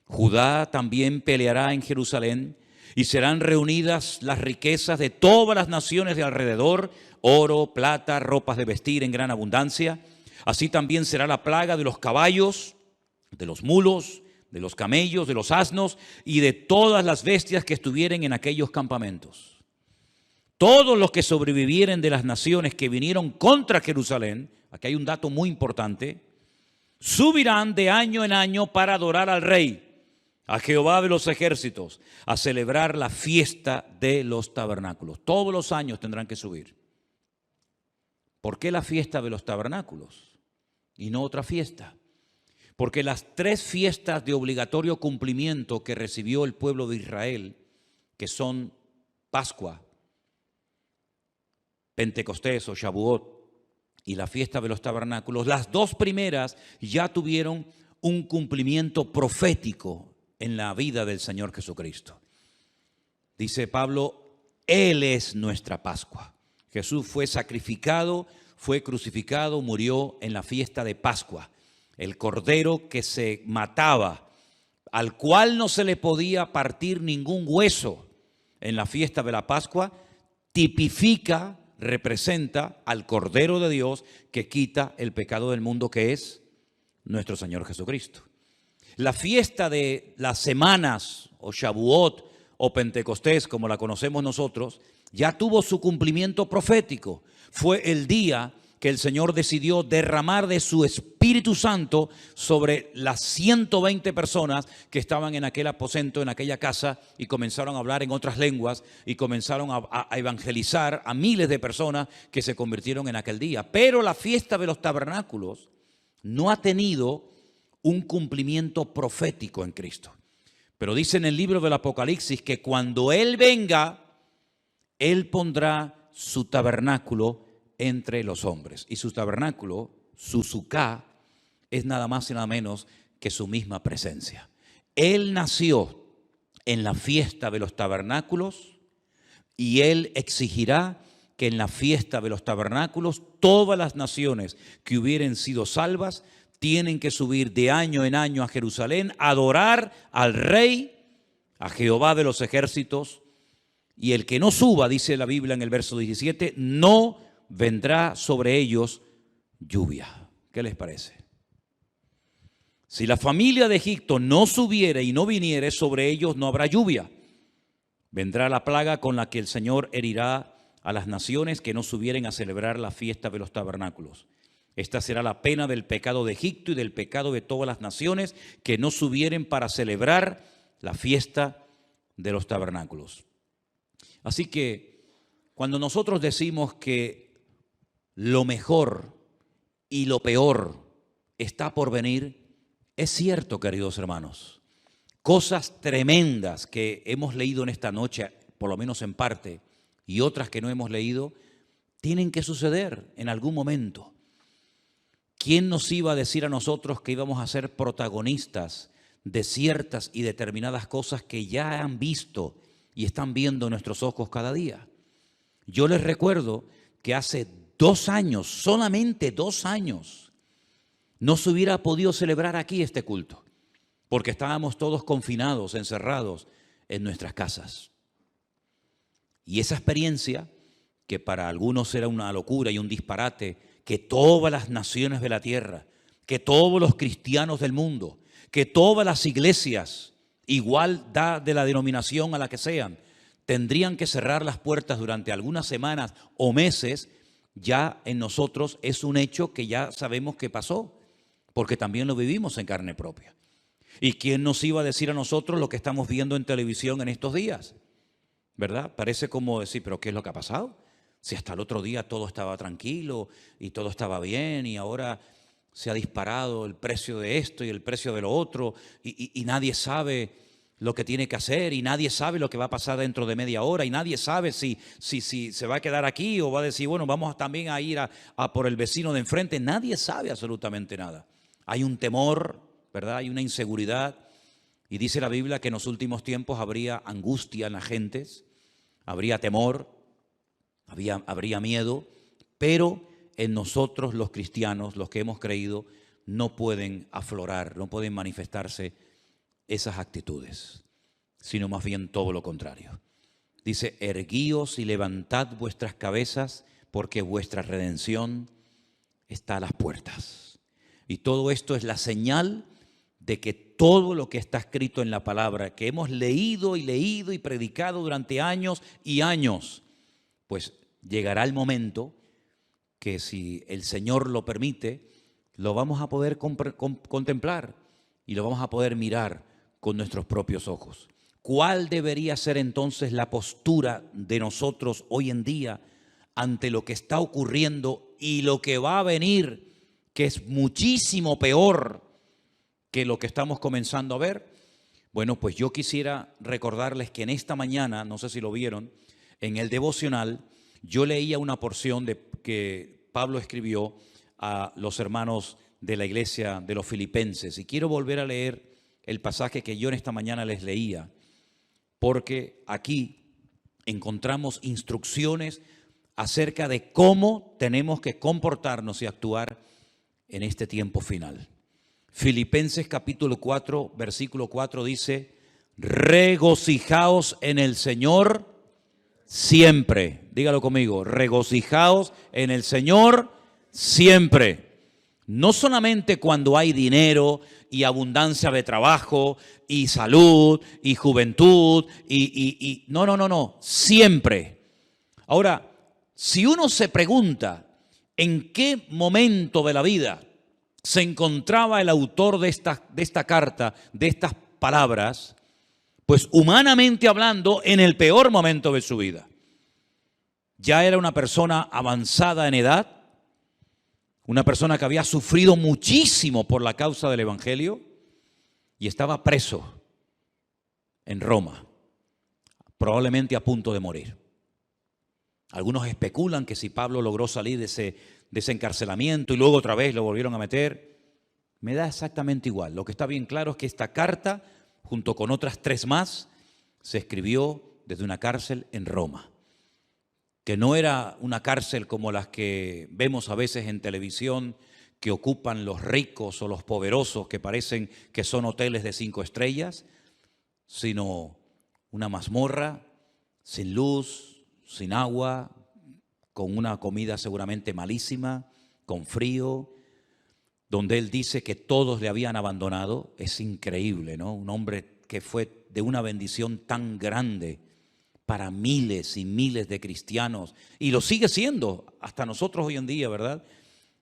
Judá también peleará en Jerusalén, y serán reunidas las riquezas de todas las naciones de alrededor, oro, plata, ropas de vestir en gran abundancia. Así también será la plaga de los caballos, de los mulos, de los camellos, de los asnos y de todas las bestias que estuvieren en aquellos campamentos. todos los que sobrevivieren de las naciones que vinieron contra Jerusalén, aquí hay un dato muy importante, subirán de año en año para adorar al Rey, a Jehová de los ejércitos, a celebrar la fiesta de los tabernáculos. Todos los años tendrán que subir. ¿Por qué la fiesta de los tabernáculos y no otra fiesta? Porque las 3 fiestas de obligatorio cumplimiento que recibió el pueblo de Israel, que son Pascua, Pentecostés o Shavuot y la fiesta de los tabernáculos, las 2 primeras ya tuvieron un cumplimiento profético en la vida del Señor Jesucristo. Dice Pablo, Él es nuestra Pascua. Jesús fue sacrificado, fue crucificado, murió en la fiesta de Pascua. El cordero que se mataba, al cual no se le podía partir ningún hueso en la fiesta de la Pascua, tipifica, representa al Cordero de Dios que quita el pecado del mundo, que es nuestro Señor Jesucristo. La fiesta de las semanas, o Shavuot, o Pentecostés, como la conocemos nosotros, ya tuvo su cumplimiento profético. Fue el día que el Señor decidió derramar de su Espíritu Santo sobre las 120 personas que estaban en aquel aposento, en aquella casa, y comenzaron a hablar en otras lenguas y comenzaron a evangelizar a miles de personas que se convirtieron en aquel día. Pero la fiesta de los tabernáculos no ha tenido un cumplimiento profético en Cristo. Pero dice en el libro del Apocalipsis que cuando Él venga, Él pondrá su tabernáculo entre los hombres. Y su tabernáculo, su suká, es nada más y nada menos que su misma presencia. Él nació en la fiesta de los tabernáculos y Él exigirá que en la fiesta de los tabernáculos todas las naciones que hubieren sido salvas tienen que subir de año en año a Jerusalén, a adorar al Rey, a Jehová de los ejércitos, y el que no suba, dice la Biblia en el verso 17, no vendrá sobre ellos lluvia. ¿Qué les parece? Si la familia de Egipto no subiere y no viniere, sobre ellos no habrá lluvia. Vendrá la plaga con la que el Señor herirá a las naciones que no subieren a celebrar la fiesta de los tabernáculos. Esta será la pena del pecado de Egipto y del pecado de todas las naciones que no subieren para celebrar la fiesta de los tabernáculos. Así que cuando nosotros decimos que lo mejor y lo peor está por venir, es cierto, queridos hermanos. Cosas tremendas que hemos leído en esta noche, por lo menos en parte, y otras que no hemos leído, tienen que suceder en algún momento. ¿Quién nos iba a decir a nosotros que íbamos a ser protagonistas de ciertas y determinadas cosas que ya han visto y están viendo nuestros ojos cada día? Yo les recuerdo que hace 2 años, solamente 2 años, no se hubiera podido celebrar aquí este culto, porque estábamos todos confinados, encerrados en nuestras casas. Y esa experiencia, que para algunos era una locura y un disparate, que todas las naciones de la tierra, que todos los cristianos del mundo, que todas las iglesias, igual da de la denominación a la que sean, tendrían que cerrar las puertas durante algunas semanas o meses, ya en nosotros es un hecho que ya sabemos que pasó, porque también lo vivimos en carne propia. ¿Y quién nos iba a decir a nosotros lo que estamos viendo en televisión en estos días? ¿Verdad? Parece como decir, ¿pero qué es lo que ha pasado? Si hasta el otro día todo estaba tranquilo y todo estaba bien y ahora se ha disparado el precio de esto y el precio de lo otro y nadie sabe lo que tiene que hacer y nadie sabe lo que va a pasar dentro de media hora y nadie sabe si se va a quedar aquí o va a decir, bueno, vamos también a ir a por el vecino de enfrente. Nadie sabe absolutamente nada. Hay un temor, ¿verdad? Hay una inseguridad y dice la Biblia que en los últimos tiempos habría angustia en las gentes, habría temor, habría miedo, pero en nosotros los cristianos, los que hemos creído, no pueden aflorar, no pueden manifestarse esas actitudes, sino más bien todo lo contrario. Dice, erguíos y levantad vuestras cabezas, porque vuestra redención está a las puertas. Y todo esto es la señal de que todo lo que está escrito en la palabra, que hemos leído y predicado durante años y años, pues llegará el momento que, si el Señor lo permite, lo vamos a poder contemplar y lo vamos a poder mirar con nuestros propios ojos. ¿Cuál debería ser entonces la postura de nosotros hoy en día ante lo que está ocurriendo y lo que va a venir, que es muchísimo peor que lo que estamos comenzando a ver? Bueno, pues yo quisiera recordarles que en esta mañana, no sé si lo vieron, en el devocional yo leía una porción que Pablo escribió a los hermanos de la iglesia de los Filipenses, y quiero volver a leer el pasaje que yo en esta mañana les leía, porque aquí encontramos instrucciones acerca de cómo tenemos que comportarnos y actuar en este tiempo final. Filipenses capítulo 4, versículo 4 dice: regocijaos en el Señor siempre. Dígalo conmigo: regocijaos en el Señor siempre. No solamente cuando hay dinero y abundancia de trabajo y salud y juventud no, siempre. Ahora, si uno se pregunta en qué momento de la vida se encontraba el autor de esta carta, de estas palabras, pues humanamente hablando, en el peor momento de su vida. Ya era una persona avanzada en edad, una persona que había sufrido muchísimo por la causa del Evangelio y estaba preso en Roma, probablemente a punto de morir. Algunos especulan que si Pablo logró salir de ese encarcelamiento y luego otra vez lo volvieron a meter, me da exactamente igual. Lo que está bien claro es que esta carta, junto con otras 3 más, se escribió desde una cárcel en Roma, que no era una cárcel como las que vemos a veces en televisión, que ocupan los ricos o los poderosos, que parecen que son hoteles de 5 estrellas, sino una mazmorra sin luz, sin agua, con una comida seguramente malísima, con frío, donde él dice que todos le habían abandonado. Es increíble, ¿no? Un hombre que fue de una bendición tan grande para miles y miles de cristianos, y lo sigue siendo hasta nosotros hoy en día, ¿verdad?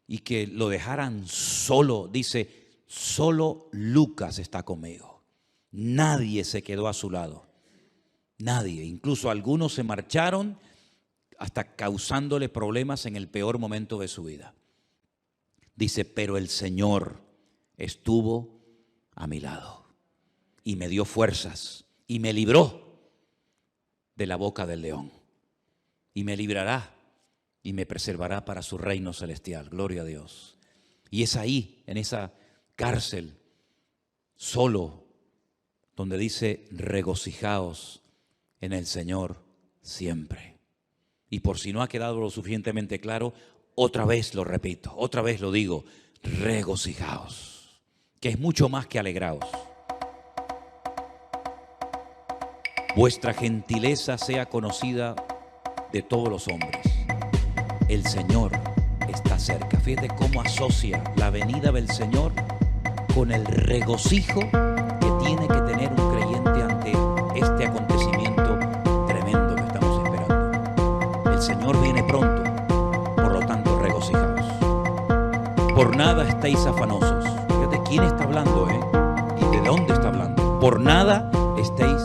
Y que lo dejaran solo. Dice: solo Lucas está conmigo. Nadie se quedó a su lado. Nadie. Incluso algunos se marcharon, hasta causándole problemas en el peor momento de su vida. Dice: pero el Señor estuvo a mi lado y me dio fuerzas y me libró de la boca del león, y me librará y me preservará para su reino celestial. Gloria a Dios. Y es ahí, en esa cárcel, solo, donde dice: regocijaos en el Señor siempre. Y por si no ha quedado lo suficientemente claro, otra vez lo repito, otra vez lo digo: regocijaos, que es mucho más que alegraos. Vuestra gentileza sea conocida de todos los hombres. El Señor está cerca. Fíjate cómo asocia la venida del Señor con el regocijo que tiene que tener un creyente ante este acontecimiento tremendo que estamos esperando. El Señor viene pronto, por lo tanto, regocijaos. Por nada estéis afanosos. Fíjate quién está hablando, y de dónde está hablando. Por nada estéis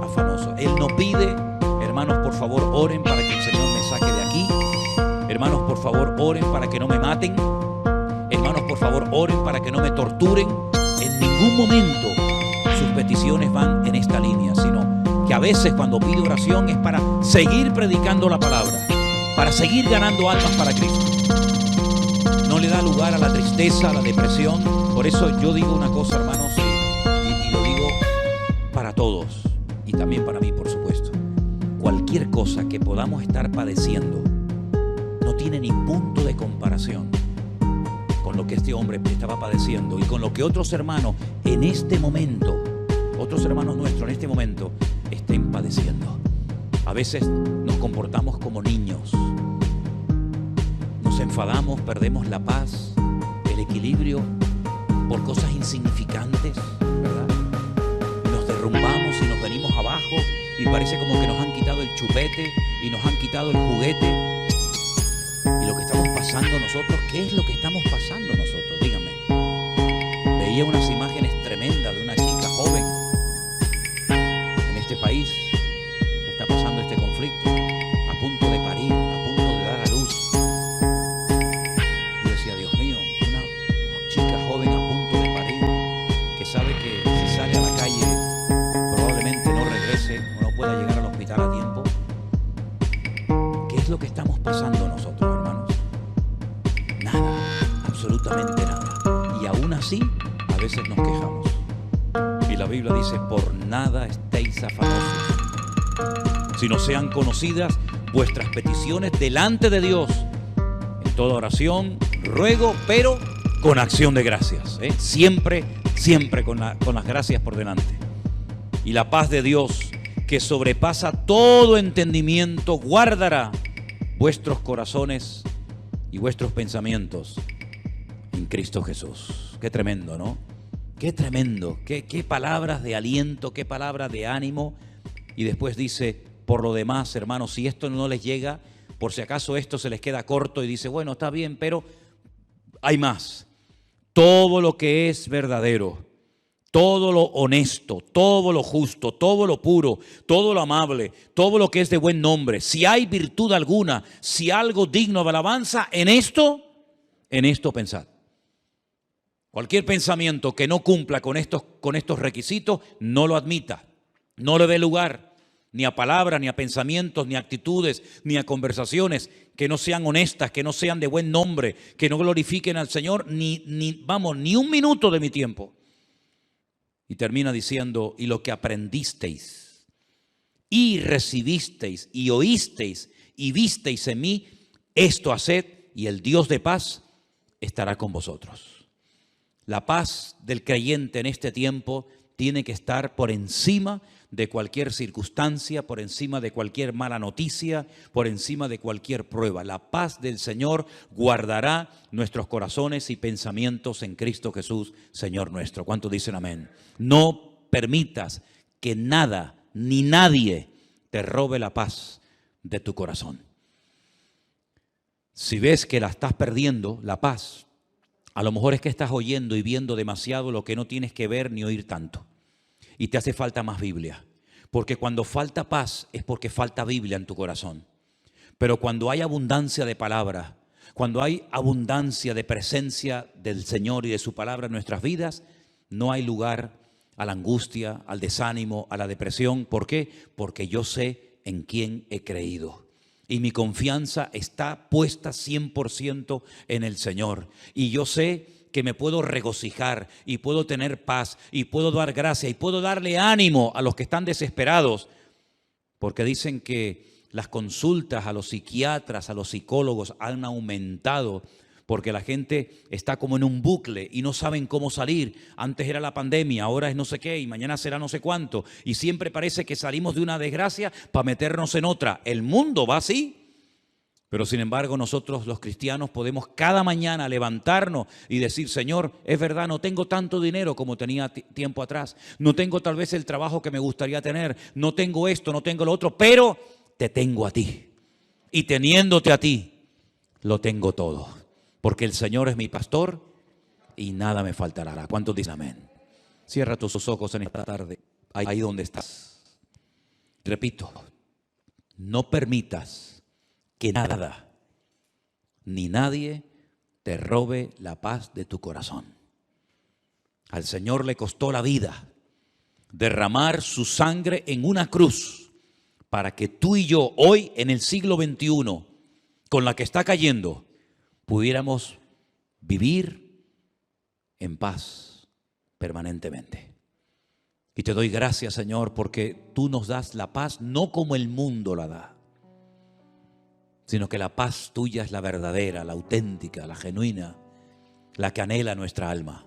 afanosos. Él no pide: hermanos, por favor, oren para que el Señor me saque de aquí. Hermanos, por favor, oren para que no me maten. Hermanos, por favor, oren para que no me torturen. En ningún momento sus peticiones van en esta línea, sino que a veces cuando pide oración es para seguir predicando la palabra, para seguir ganando almas para Cristo. No le da lugar a la tristeza, a la depresión. Por eso yo digo una cosa, hermanos, y lo digo para todos, y también para mí, por supuesto. Cualquier cosa que podamos estar padeciendo no tiene ni punto de comparación con lo que este hombre estaba padeciendo y con lo que otros hermanos en este momento, otros hermanos nuestros en este momento, estén padeciendo. A veces nos comportamos como niños, nos enfadamos, perdemos la paz, el equilibrio por cosas insignificantes, ¿verdad? Nos derrumbamos y nos venimos abajo y parece como que nos han quitado el chupete y nos han quitado el juguete. Y lo que estamos pasando nosotros, ¿qué es lo que estamos pasando nosotros? Díganme. Veía unas imágenes tremendas de una chica joven en este país que está pasando este conflicto, a punto de parir, a punto de dar a luz. Yo decía, Dios mío, una chica joven a punto de parir, que sabe que si sale a la calle probablemente no regrese o no pueda llegar al hospital a tiempo. ¿Qué es lo que estamos pasando nosotros, hermanos? Nada, absolutamente nada. Y aún así, a veces nos quejamos. Y la Biblia dice, por nada estéis afanosos, sino sean conocidas vuestras peticiones delante de Dios, en toda oración, ruego, pero con acción de gracias. Siempre con las gracias por delante. Y la paz de Dios, que sobrepasa todo entendimiento, guardará vuestros corazones y vuestros pensamientos en Cristo Jesús. Qué tremendo, ¿no? Qué tremendo, qué palabras de aliento, qué palabras de ánimo. Y después dice, por lo demás, hermanos, si esto no les llega, por si acaso esto se les queda corto y dice, bueno, está bien, pero hay más. Todo lo que es verdadero, todo lo honesto, todo lo justo, todo lo puro, todo lo amable, todo lo que es de buen nombre, si hay virtud alguna, si algo digno de alabanza, en esto pensad. Cualquier pensamiento que no cumpla con estos requisitos, no lo admita, no le dé lugar, ni a palabras, ni a pensamientos, ni a actitudes, ni a conversaciones que no sean honestas, que no sean de buen nombre, que no glorifiquen al Señor, ni un minuto de mi tiempo. Y termina diciendo, y lo que aprendisteis, y recibisteis, y oísteis, y visteis en mí, esto haced, y el Dios de paz estará con vosotros. La paz del creyente en este tiempo tiene que estar por encima de cualquier circunstancia, por encima de cualquier mala noticia, por encima de cualquier prueba. La paz del Señor guardará nuestros corazones y pensamientos en Cristo Jesús, Señor nuestro. ¿Cuántos dicen amén? No permitas que nada ni nadie te robe la paz de tu corazón. Si ves que la estás perdiendo, la paz, a lo mejor es que estás oyendo y viendo demasiado lo que no tienes que ver ni oír tanto. Y te hace falta más Biblia. Porque cuando falta paz es porque falta Biblia en tu corazón. Pero cuando hay abundancia de palabra, cuando hay abundancia de presencia del Señor y de su palabra en nuestras vidas, no hay lugar a la angustia, al desánimo, a la depresión. ¿Por qué? Porque yo sé en quién he creído. Y mi confianza está puesta 100% en el Señor. Y yo sé que me puedo regocijar y puedo tener paz y puedo dar gracia y puedo darle ánimo a los que están desesperados. Porque dicen que las consultas a los psiquiatras, a los psicólogos han aumentado porque la gente está como en un bucle y no saben cómo salir. Antes era la pandemia, ahora es no sé qué y mañana será no sé cuánto. Y siempre parece que salimos de una desgracia para meternos en otra. El mundo va así. Pero sin embargo nosotros los cristianos podemos cada mañana levantarnos y decir, Señor, es verdad, no tengo tanto dinero como tenía tiempo atrás. No tengo tal vez el trabajo que me gustaría tener. No tengo esto, no tengo lo otro, pero te tengo a ti. Y teniéndote a ti, lo tengo todo. Porque el Señor es mi pastor y nada me faltará. ¿Cuántos dicen amén? Cierra tus ojos en esta tarde, ahí donde estás. Repito, no permitas que nada ni nadie te robe la paz de tu corazón. Al Señor le costó la vida derramar su sangre en una cruz para que tú y yo hoy en el siglo XXI, con la que está cayendo, pudiéramos vivir en paz permanentemente. Y te doy gracias, Señor, porque tú nos das la paz no como el mundo la da, sino que la paz tuya es la verdadera, la auténtica, la genuina, la que anhela nuestra alma.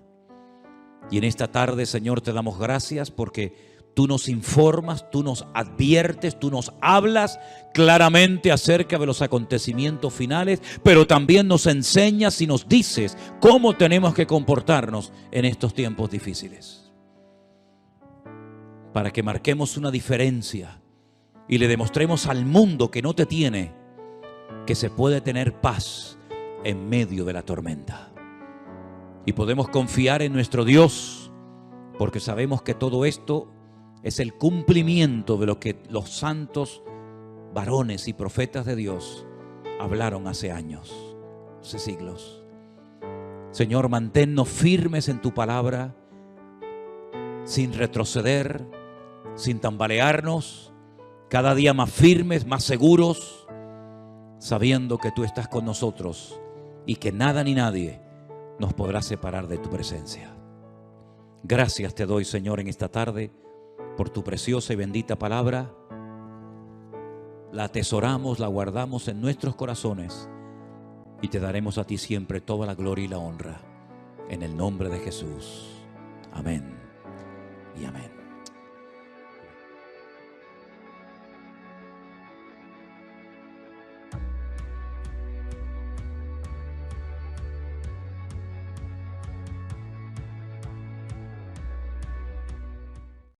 Y en esta tarde, Señor, te damos gracias porque tú nos informas, tú nos adviertes, tú nos hablas claramente acerca de los acontecimientos finales, pero también nos enseñas y nos dices cómo tenemos que comportarnos en estos tiempos difíciles. Para que marquemos una diferencia y le demostremos al mundo que no te tiene, que se puede tener paz en medio de la tormenta. Y podemos confiar en nuestro Dios, porque sabemos que todo esto es el cumplimiento de lo que los santos varones y profetas de Dios hablaron hace años, hace siglos. Señor, manténnos firmes en tu palabra, sin retroceder, sin tambalearnos, cada día más firmes, más seguros, sabiendo que tú estás con nosotros y que nada ni nadie nos podrá separar de tu presencia. Gracias te doy, Señor, en esta tarde por tu preciosa y bendita palabra. La atesoramos, la guardamos en nuestros corazones y te daremos a ti siempre toda la gloria y la honra. En el nombre de Jesús. Amén y amén.